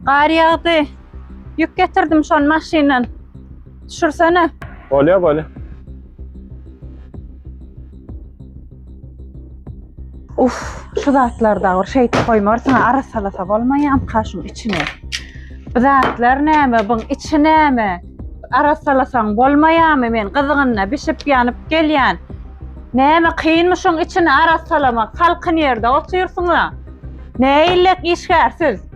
Qar yağdı. Yük getirdim şon maşinan. Düşürsene. Böyle. Uf, şu zatlar da var. Şey koymarsana ara salata olmayam kaşım içine. Bu zatlar näme, bunun içi näme? Ara salasan bolmayam men kızygynna pişip yanıp gelýän. Näme kıyınmışın içine ara salama, halkın yerde otursunlar. Näýilek işgärsiz.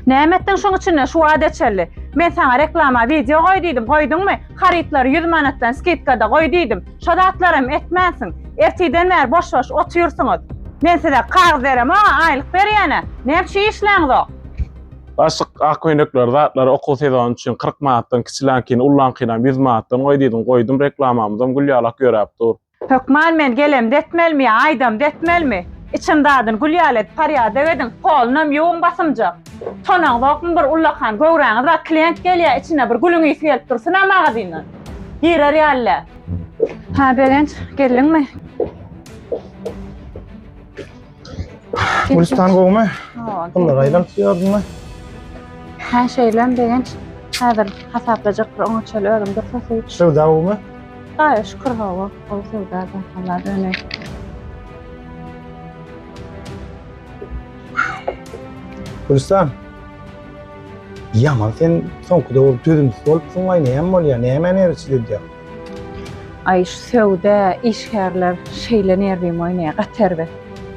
Nämetden şoň içine şu adeçeli. Men sana reklama video koydum, koydunmy? Haritlar 100 manatdan skitkada koydum. Şu zatlarym etmänsin. Ertiden bäri boş otursunuz. Men size kağız berem, aylyk berýäne. Näçe işläňiz o? Başyk akköýnekler zatlar okul sezonu üçin 40 manatdan kiçilenkin ullankydan 100 manatdan koydum reklamamyzam gülýalak göräp dur. Hökmal men gelem detmelmi, aýdam detmelmi? İçim dadyn gülýalet parya dewedin, kolunam yoğun basymjak. Tonaň wagtym bir ullakan göwräňiz we klient gelýär, içine bir gülüňi selip dursun magazyna. Girer ýalle. Ha berenç, gelinmi? Gülistan goňmy? Bunlar aýlan ýardymmy? Ha şeýlem berenç. Häzir hasaplajak bir oňaçaly özüm dursasyň. Şewda goňmy? Gaýy şükür hawa, o sewda Allah döne. Gülistan. Yaman sen soňky dowr düzümsiz bolupsyň aý näme bolýar? Näme nerçide diýär? Ay şu sewda işgärler şeýle nerwim oýnaýa gaterbe.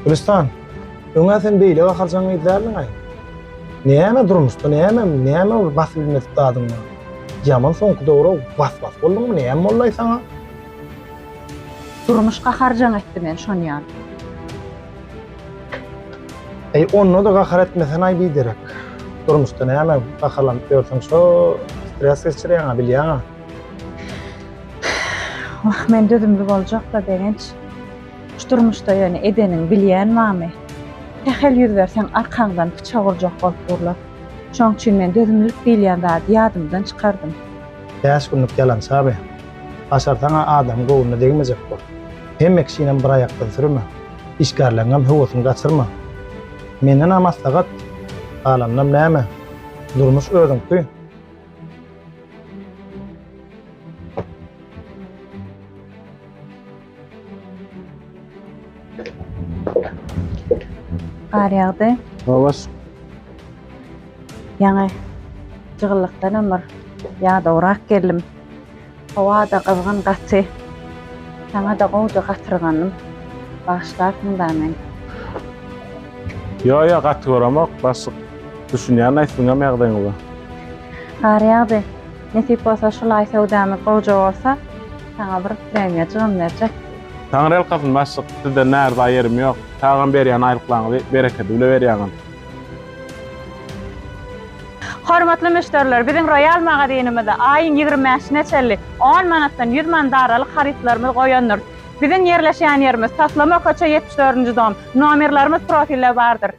Gülistan. Öňe sen beýle gakarjaň ýerlerniň aý. Näme durmuşda, näme ol basy bilmez dadyň. Yaman soňky dowr bas boldyňmy? Näme bollaý saňa? Durmuşga harjan etdi men şonu ýa. Onu da gakar etmesen ay biderek. Durmuşda näme gakarlanyp görseň şo stres geçirýäň bilýäň. Men dödümlü boljak da berenç. Şu durmuşda ýöne edenin bilýän mamy. Tehel ýüz bersen arkaňdan bıçak urjak bolup durlar. Şoň üçin men dödümlük bilýän zady ýadymdan çykardym. Ýaş günlük ýalan saby. Aşartaň adam gowuny degmejek bol. Hem ekşinem bir ayakdan sürme. İşgarlaňam höwesini gaçyrma. Menden amasagat alamnam näme? Durmuş özüňki. Qar ýagdy. Babaş. Ýaňy jygylykdan ömür ýa-da urak geldim. Hawa da gyzgyn gaty. Sana da gowda gatyrganym. Başlarsın da men. Yo gaty göremek başyk düşünýän aýsyňa mягdaňyla. Qar ýagdy. Nesip bolsa şulay sewdamy gowja bolsa, sana bir premiýa jygyn berjek. Taňryl kazyn başyk sizde näde aýerym ýok. Taňam berýän aýlyklaňy bereket bile berýän. Hormatly müşteriler, bizim Royal magazinimizde ayın 25-ne çelli 10 manatdan 100 manat aralyk haritlarymyz goýandyr. Bizim yerleşýän ýerimiz Taslama köçe 74-nji dom. Nomerlerimiz profilde bardyr.